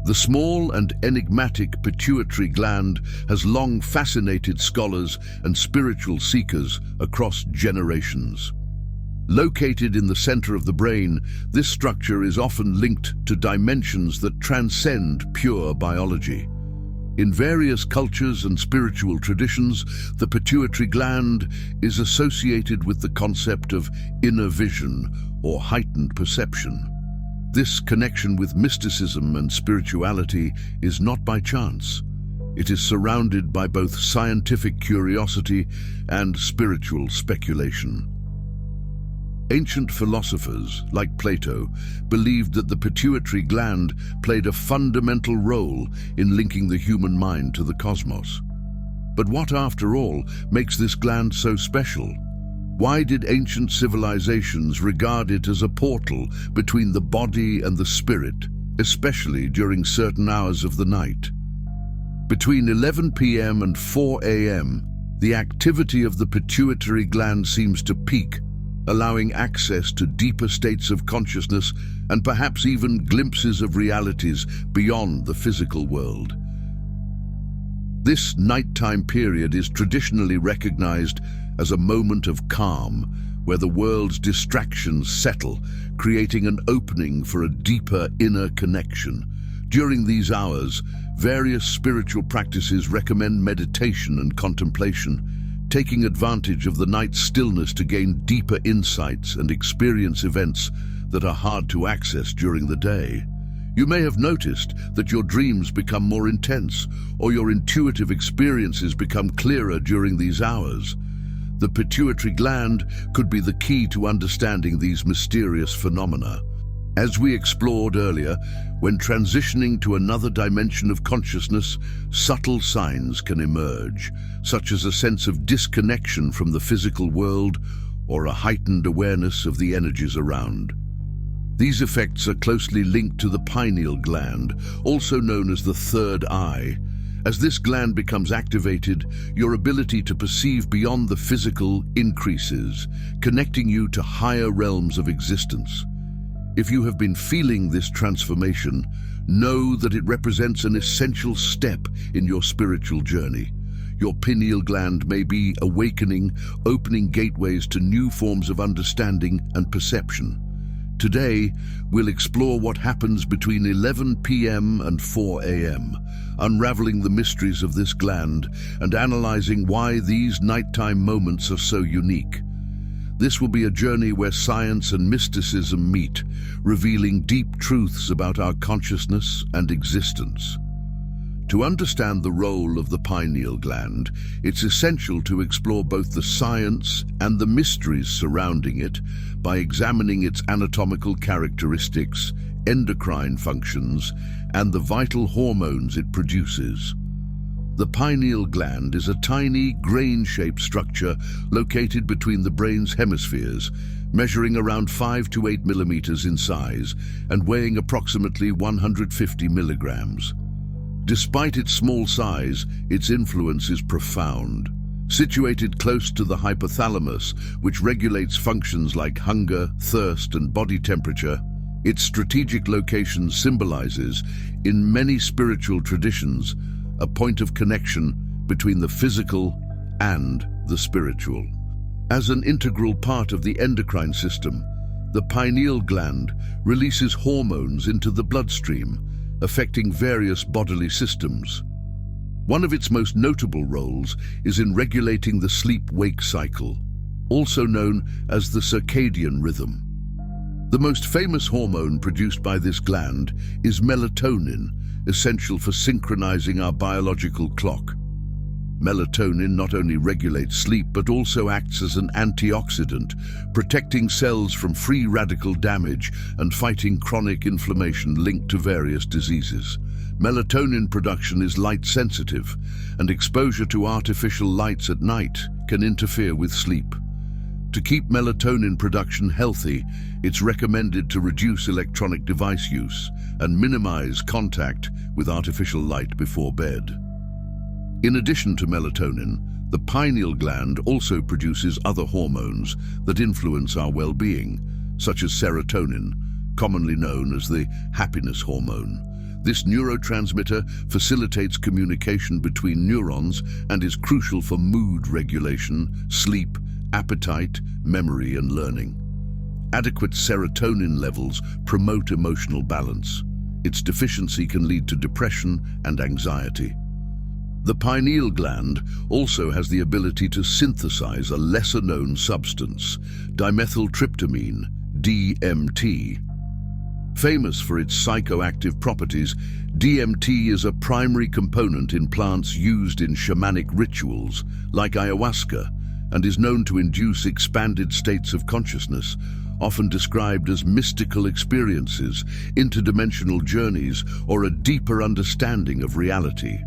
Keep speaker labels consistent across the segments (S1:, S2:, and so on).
S1: The small and enigmatic pituitary gland has long fascinated scholars and spiritual seekers across generations. Located in the center of the brain, this structure is often linked to dimensions that transcend pure biology. In various cultures and spiritual traditions, the pituitary gland is associated with the concept of inner vision or heightened perception. This connection with mysticism and spirituality is not by chance. It is surrounded by both scientific curiosity and spiritual speculation. Ancient philosophers, like Plato, believed that the pituitary gland played a fundamental role in linking the human mind to the cosmos. But what, after all, makes this gland so special? Why did ancient civilizations regard it as a portal between the body and the spirit, especially during certain hours of the night? Between 11 p.m. and 4 a.m., the activity of the pituitary gland seems to peak, allowing access to deeper states of consciousness and perhaps even glimpses of realities beyond the physical world. This nighttime period is traditionally recognized as a moment of calm, where the world's distractions settle, creating an opening for a deeper inner connection. During these hours, various spiritual practices recommend meditation and contemplation, taking advantage of the night's stillness to gain deeper insights and experience events that are hard to access during the day. You may have noticed that your dreams become more intense, or your intuitive experiences become clearer during these hours. The pituitary gland could be the key to understanding these mysterious phenomena. As we explored earlier, when transitioning to another dimension of consciousness, subtle signs can emerge, such as a sense of disconnection from the physical world or a heightened awareness of the energies around. These effects are closely linked to the pineal gland, also known as the third eye. As this gland becomes activated, your ability to perceive beyond the physical increases, connecting you to higher realms of existence. If you have been feeling this transformation, know that it represents an essential step in your spiritual journey. Your pineal gland may be awakening, opening gateways to new forms of understanding and perception. Today, we'll explore what happens between 11 p.m. and 4 a.m., unraveling the mysteries of this gland and analyzing why these nighttime moments are so unique. This will be a journey where science and mysticism meet, revealing deep truths about our consciousness and existence. To understand the role of the pineal gland, it's essential to explore both the science and the mysteries surrounding it by examining its anatomical characteristics, endocrine functions, and the vital hormones it produces. The pineal gland is a tiny, grain-shaped structure located between the brain's hemispheres, measuring around 5 to 8 millimeters in size and weighing approximately 150 milligrams. Despite its small size, its influence is profound. Situated close to the hypothalamus, which regulates functions like hunger, thirst, and body temperature, its strategic location symbolizes, in many spiritual traditions, a point of connection between the physical and the spiritual. As an integral part of the endocrine system, the pineal gland releases hormones into the bloodstream, affecting various bodily systems. One of its most notable roles is in regulating the sleep-wake cycle, also known as the circadian rhythm. The most famous hormone produced by this gland is melatonin, essential for synchronizing our biological clock. Melatonin not only regulates sleep but also acts as an antioxidant, protecting cells from free radical damage and fighting chronic inflammation linked to various diseases. Melatonin production is light-sensitive, and exposure to artificial lights at night can interfere with sleep. To keep melatonin production healthy, it's recommended to reduce electronic device use and minimize contact with artificial light before bed. In addition to melatonin, the pineal gland also produces other hormones that influence our well-being, such as serotonin, commonly known as the happiness hormone. This neurotransmitter facilitates communication between neurons and is crucial for mood regulation, sleep, appetite, memory, and learning. Adequate serotonin levels promote emotional balance. Its deficiency can lead to depression and anxiety. The pineal gland also has the ability to synthesize a lesser-known substance, dimethyltryptamine, DMT. Famous for its psychoactive properties, DMT is a primary component in plants used in shamanic rituals, like ayahuasca, and is known to induce expanded states of consciousness, often described as mystical experiences, interdimensional journeys, or a deeper understanding of reality.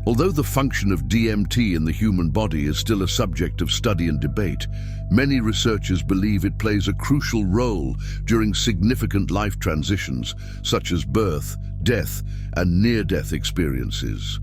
S1: Although the function of DMT in the human body is still a subject of study and debate, many researchers believe it plays a crucial role during significant life transitions, such as birth, death, and near-death experiences.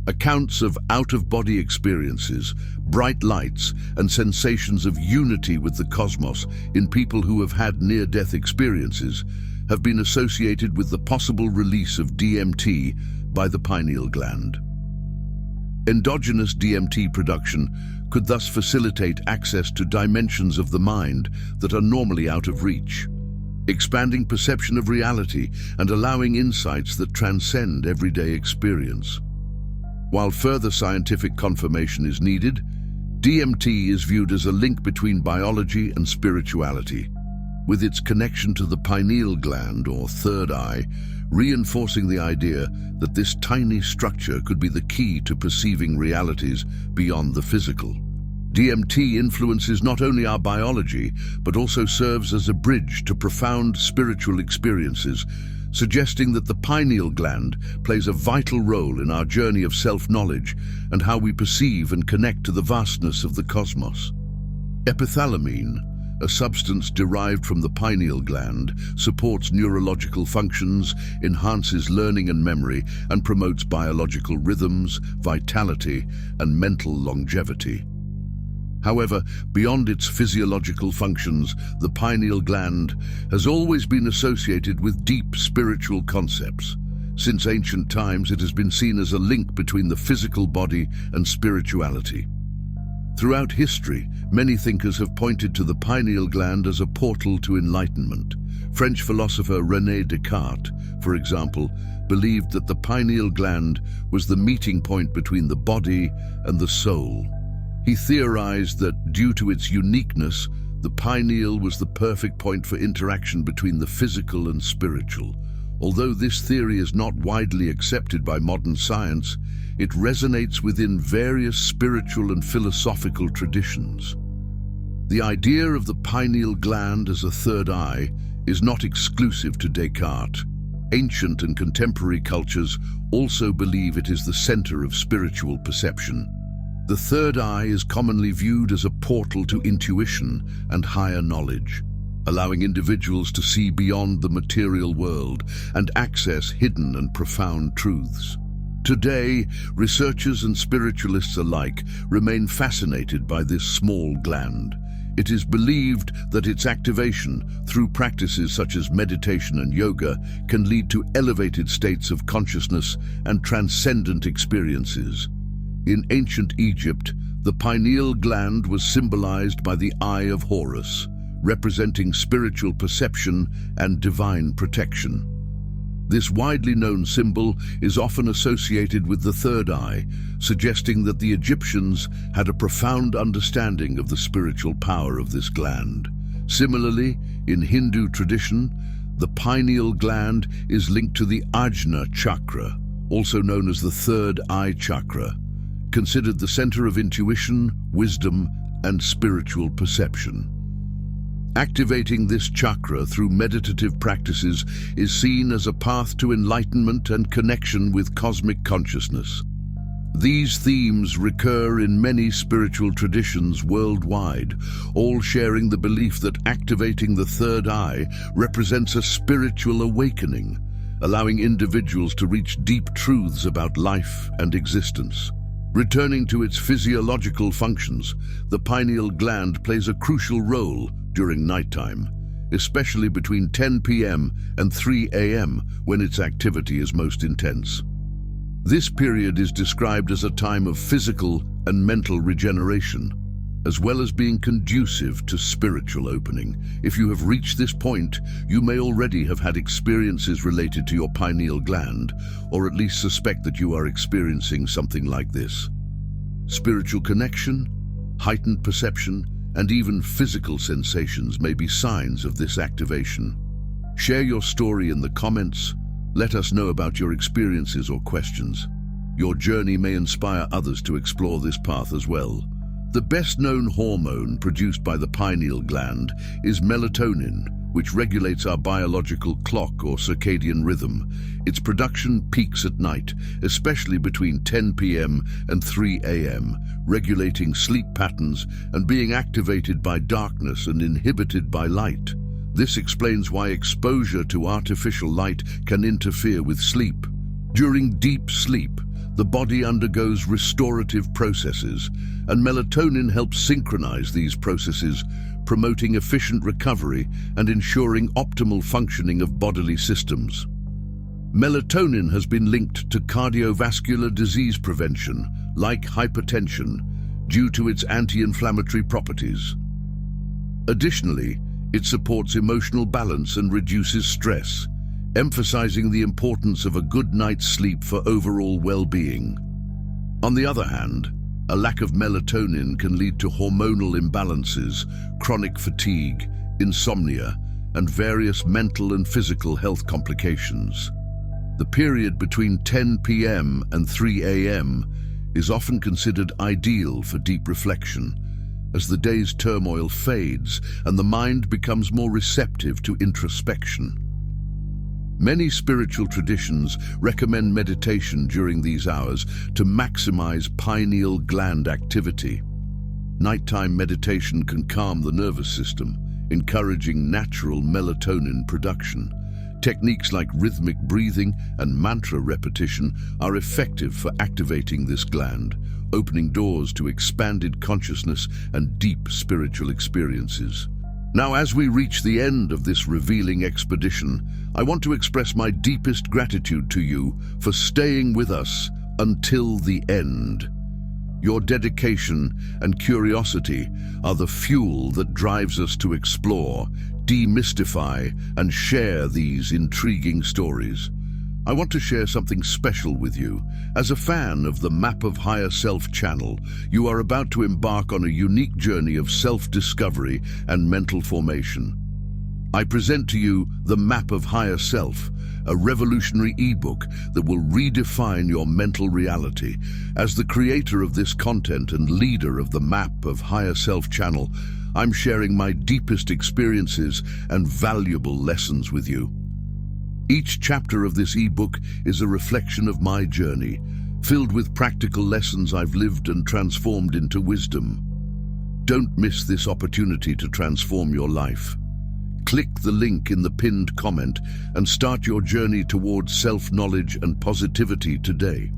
S1: Accounts of out-of-body experiences, bright lights, and sensations of unity with the cosmos in people who have had near-death experiences have been associated with the possible release of DMT by the pineal gland. Endogenous DMT production could thus facilitate access to dimensions of the mind that are normally out of reach, expanding perception of reality and allowing insights that transcend everyday experience. While further scientific confirmation is needed, DMT is viewed as a link between biology and spirituality, with its connection to the pineal gland, or third eye, reinforcing the idea that this tiny structure could be the key to perceiving realities beyond the physical. DMT influences not only our biology, but also serves as a bridge to profound spiritual experiences, suggesting that the pineal gland plays a vital role in our journey of self-knowledge and how we perceive and connect to the vastness of the cosmos. Epithalamine, a substance derived from the pineal gland, supports neurological functions, enhances learning and memory, and promotes biological rhythms, vitality, and mental longevity. However, beyond its physiological functions, the pineal gland has always been associated with deep spiritual concepts. Since ancient times, it has been seen as a link between the physical body and spirituality. Throughout history, many thinkers have pointed to the pineal gland as a portal to enlightenment. French philosopher René Descartes, for example, believed that the pineal gland was the meeting point between the body and the soul. He theorized that, due to its uniqueness, the pineal was the perfect point for interaction between the physical and spiritual. Although this theory is not widely accepted by modern science, it resonates within various spiritual and philosophical traditions. The idea of the pineal gland as a third eye is not exclusive to Descartes. Ancient and contemporary cultures also believe it is the center of spiritual perception. The third eye is commonly viewed as a portal to intuition and higher knowledge, allowing individuals to see beyond the material world and access hidden and profound truths. Today, researchers and spiritualists alike remain fascinated by this small gland. It is believed that its activation, through practices such as meditation and yoga, can lead to elevated states of consciousness and transcendent experiences. In ancient Egypt, the pineal gland was symbolized by the Eye of Horus, representing spiritual perception and divine protection. This widely known symbol is often associated with the third eye, suggesting that the Egyptians had a profound understanding of the spiritual power of this gland. Similarly, in Hindu tradition, the pineal gland is linked to the Ajna chakra, also known as the third eye chakra, considered the center of intuition, wisdom, and spiritual perception. Activating this chakra through meditative practices is seen as a path to enlightenment and connection with cosmic consciousness. These themes recur in many spiritual traditions worldwide, all sharing the belief that activating the third eye represents a spiritual awakening, allowing individuals to reach deep truths about life and existence. Returning to its physiological functions, the pineal gland plays a crucial role during nighttime. especially between 10 p.m. and 3 a.m. when its activity is most intense. This period is described as a time of physical and mental regeneration, as well as being conducive to spiritual opening. If you have reached this point, you may already have had experiences related to your pineal gland, or at least suspect that you are experiencing something like this. Spiritual connection, heightened perception, and even physical sensations may be signs of this activation. Share your story in the comments. Let us know about your experiences or questions. Your journey may inspire others to explore this path as well. The best-known hormone produced by the pineal gland is melatonin, which regulates our biological clock or circadian rhythm. Its production peaks at night, especially between 10 p.m. and 3 a.m., regulating sleep patterns and being activated by darkness and inhibited by light. This explains why exposure to artificial light can interfere with sleep. During deep sleep, the body undergoes restorative processes, and melatonin helps synchronize these processes, promoting efficient recovery and ensuring optimal functioning of bodily systems. Melatonin has been linked to cardiovascular disease prevention, like hypertension, due to its anti-inflammatory properties. Additionally, it supports emotional balance and reduces stress, emphasizing the importance of a good night's sleep for overall well-being. On the other hand, a lack of melatonin can lead to hormonal imbalances, chronic fatigue, insomnia, and various mental and physical health complications. The period between 10 p.m. and 3 a.m. is often considered ideal for deep reflection, as the day's turmoil fades and the mind becomes more receptive to introspection. Many spiritual traditions recommend meditation during these hours to maximize pineal gland activity. Nighttime meditation can calm the nervous system, encouraging natural melatonin production. Techniques like rhythmic breathing and mantra repetition are effective for activating this gland, opening doors to expanded consciousness and deep spiritual experiences. Now, as we reach the end of this revealing expedition, I want to express my deepest gratitude to you for staying with us until the end. Your dedication and curiosity are the fuel that drives us to explore, demystify, and share these intriguing stories. I want to share something special with you. As a fan of the Map of Higher Self channel, you are about to embark on a unique journey of self-discovery and mental formation. I present to you the Map of Higher Self, a revolutionary ebook that will redefine your mental reality. As the creator of this content and leader of the Map of Higher Self channel, I'm sharing my deepest experiences and valuable lessons with you. Each chapter of this ebook is a reflection of my journey, filled with practical lessons I've lived and transformed into wisdom. Don't miss this opportunity to transform your life. Click the link in the pinned comment and start your journey towards self-knowledge and positivity today.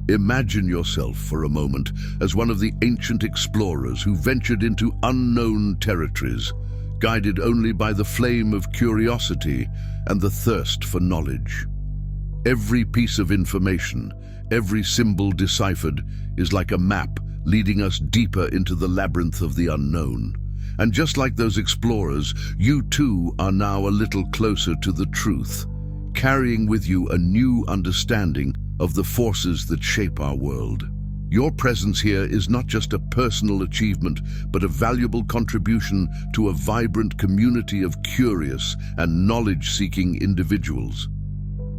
S1: Imagine yourself for a moment as one of the ancient explorers who ventured into unknown territories, guided only by the flame of curiosity and the thirst for knowledge. Every piece of information, every symbol deciphered, is like a map leading us deeper into the labyrinth of the unknown. And just like those explorers, you too are now a little closer to the truth, carrying with you a new understanding of the forces that shape our world. Your presence here is not just a personal achievement, but a valuable contribution to a vibrant community of curious and knowledge-seeking individuals.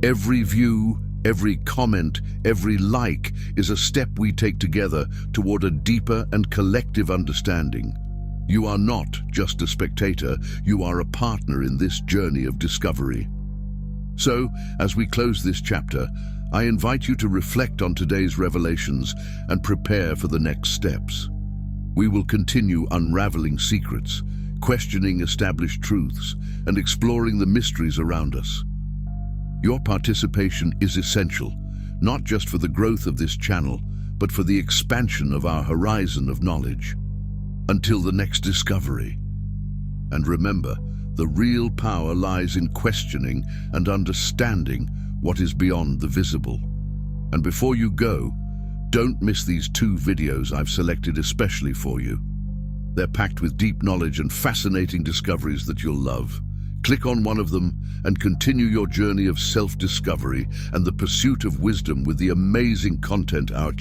S1: Every view, every comment, every like is a step we take together toward a deeper and collective understanding. You are not just a spectator, you are a partner in this journey of discovery. So, as we close this chapter, I invite you to reflect on today's revelations and prepare for the next steps. We will continue unraveling secrets, questioning established truths, and exploring the mysteries around us. Your participation is essential, not just for the growth of this channel, but for the expansion of our horizon of knowledge. Until the next discovery. And remember, The real power lies in questioning and understanding what is beyond the visible. And before you go, don't miss these 2 videos I've selected especially for you. They're packed with deep knowledge and fascinating discoveries that you'll love. Click on one of them and continue your journey of self-discovery and the pursuit of wisdom with the amazing content our